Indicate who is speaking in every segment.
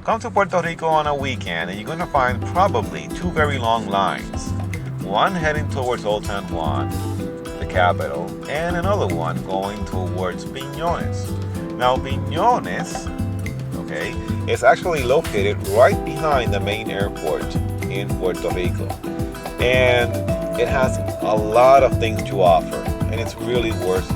Speaker 1: Come to Puerto Rico on a weekend and you're going to find probably two very long lines. One heading towards Old San Juan, the capital, and another one going towards Piñones. Now, Piñones, okay, is actually located right behind the main airport in Puerto Rico. And it has a lot of things to offer, and it's really worth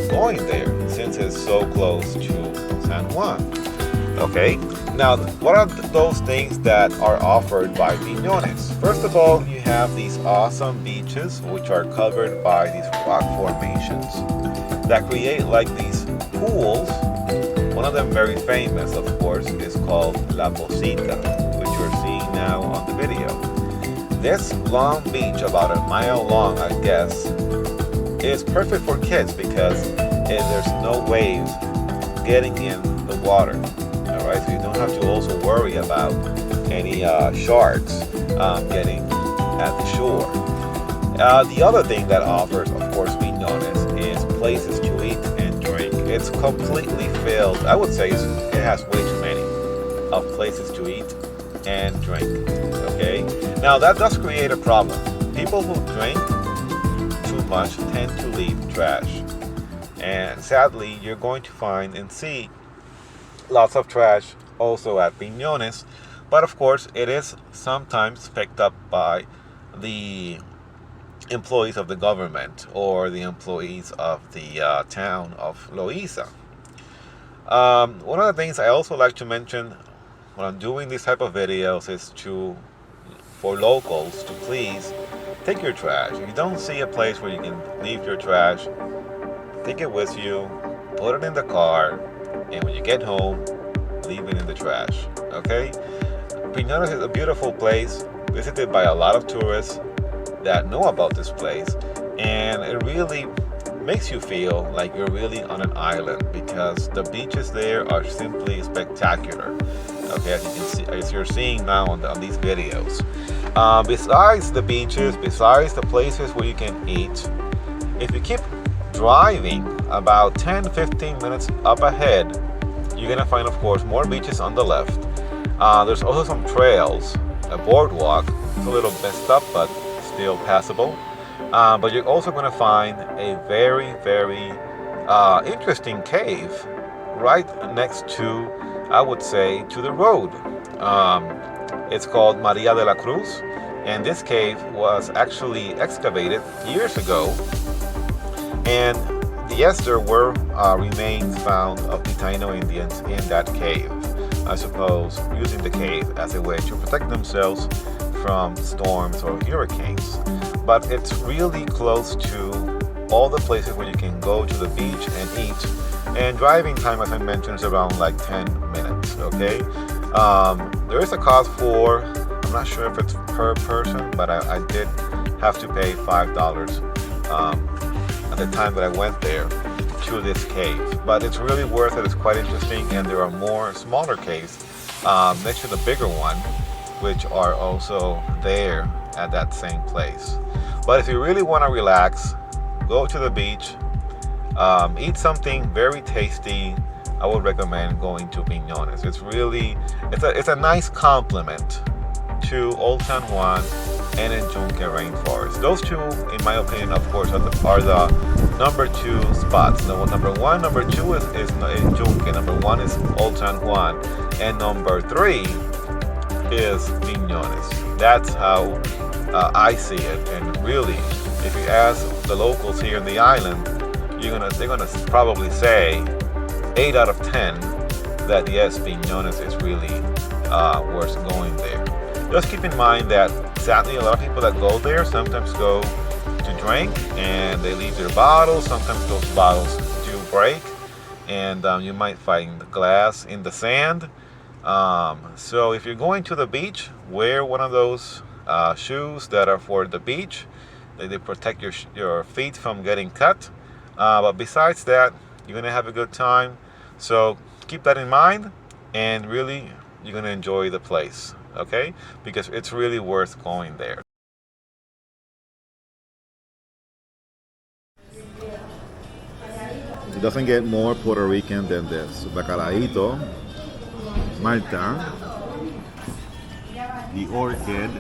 Speaker 1: going there since it's so close to San Juan. Okay, now what are those things that are offered by Pinones? First of all, you have these awesome beaches which are covered by these rock formations that create like these pools. One of them very famous, of course, is called La Posita, which you're seeing now on the video. This long beach, about a mile long I guess, is perfect for kids because there's no waves getting in the water. Alright, so you don't have to also worry about any sharks getting at the shore. The other thing that offers, of course, Pinones is places to eat and drink. It's completely filled. I would say it has way too many of places to eat and drink. Okay, now that does create a problem. People who drink too much tend to leave trash, and sadly, you're going to find and see lots of trash also at Pinones, but of course it is sometimes picked up by the employees of the government or the employees of the town of Loíza. One of the things I also like to mention when I'm doing these type of videos is for locals to please take your trash. If you don't see a place where you can leave your trash, take it with you, put it in the car, and when you get home, leave it in the trash. Okay? Pinones is a beautiful place, visited by a lot of tourists that know about this place, and it really makes you feel like you're really on an island because the beaches there are simply spectacular. Okay, as you can see, as you're seeing now on these videos. Besides the beaches, besides the places where you can eat, if you keep driving about 10-15 minutes up ahead, you're gonna find, of course, more beaches on the left. There's also some trails, a boardwalk. It's a little messed up, but still passable. But you're also gonna find a very, very interesting cave right next to, I would say, to the road. It's called Maria de la Cruz, and this cave was actually excavated years ago. And yes, there were remains found of the Taino Indians in that cave. I suppose using the cave as a way to protect themselves from storms or hurricanes. But it's really close to all the places where you can go to the beach and eat. And driving time, as I mentioned, is around like 10 minutes, okay? There is a cost for, I'm not sure if it's per person, but I did have to pay $5 at the time that I went there to this cave. But it's really worth it. It's quite interesting, and there are more smaller caves next to the bigger one, which are also there at that same place. But if you really want to relax, go to the beach, eat something very tasty. I would recommend going to Pinones. It's a nice complement to Old San Juan and Enjunque Rainforest. Those two, in my opinion, of course, are the number two spots. Number one, number two is Enjunque. Number one is Old San Juan, and number three is Pinones. That's how I see it. And really, if you ask the locals here in the island, they're gonna probably say 8 out of 10 that yes, Pinones is really worth going there. Just keep in mind that sadly a lot of people that go there sometimes go to drink and they leave their bottles. Sometimes those bottles do break, and you might find glass in the sand. So if you're going to the beach, wear one of those shoes that are for the beach. They protect your feet from getting cut. But besides that, you're gonna have a good time. So keep that in mind, and really you're gonna enjoy the place, okay? Because it's really worth going there. It doesn't get more Puerto Rican than this. Bacalaíto, Malta, the orchid.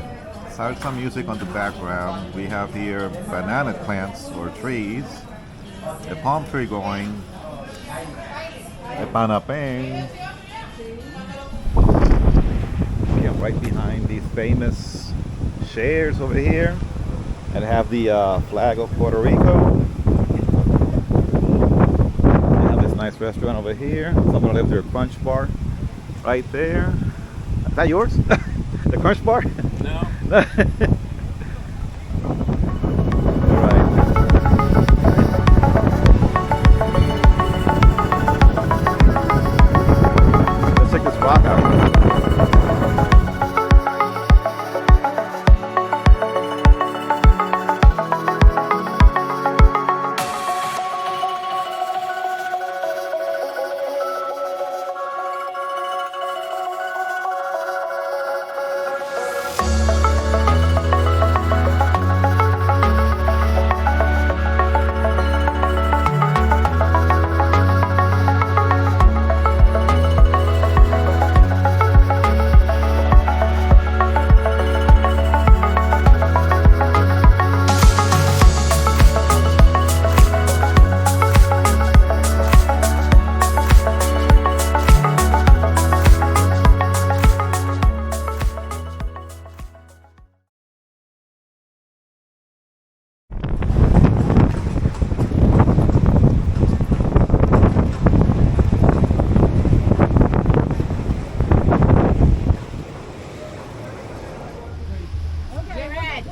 Speaker 1: Salsa music on the background. We have here banana plants or trees. A palm tree going. A panapeng. Okay, I'm right behind these famous chairs over here. And have the flag of Puerto Rico. We have this nice restaurant over here. Someone lives their crunch bar right there. Is that yours? The crunch bar?
Speaker 2: No.
Speaker 1: Alright. Let's check this rock out.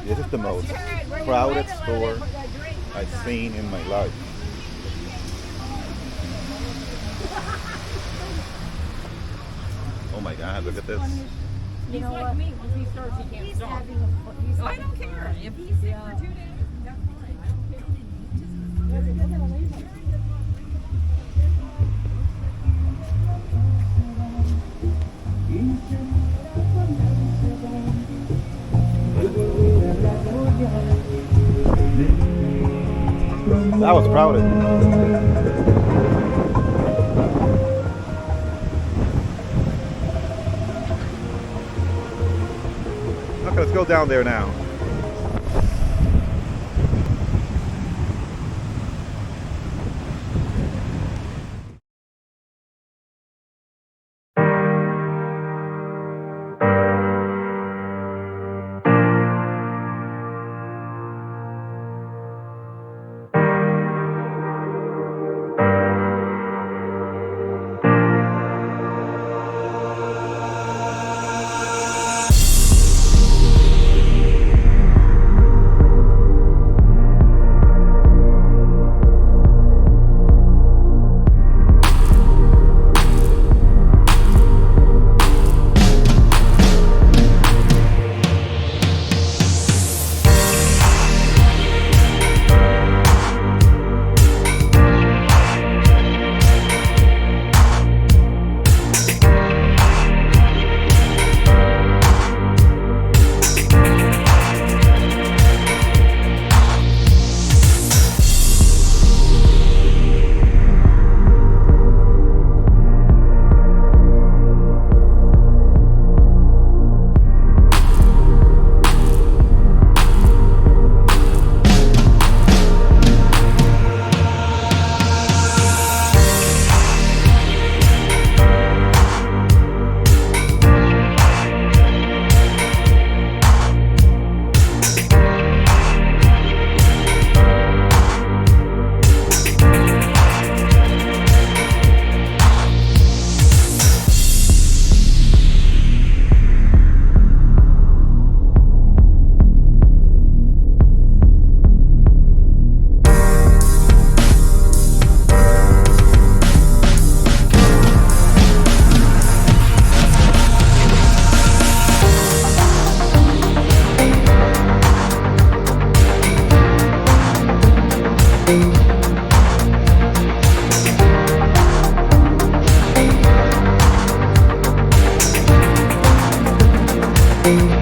Speaker 1: This is the most crowded store I've seen in my life. Oh my God, look at this.
Speaker 3: You know like me, once he starts, he can't stop. I don't care. If he's sick for 2 days, that's fine. I don't care.
Speaker 1: That was crowded. Okay, let's go down there now.
Speaker 4: Thank you.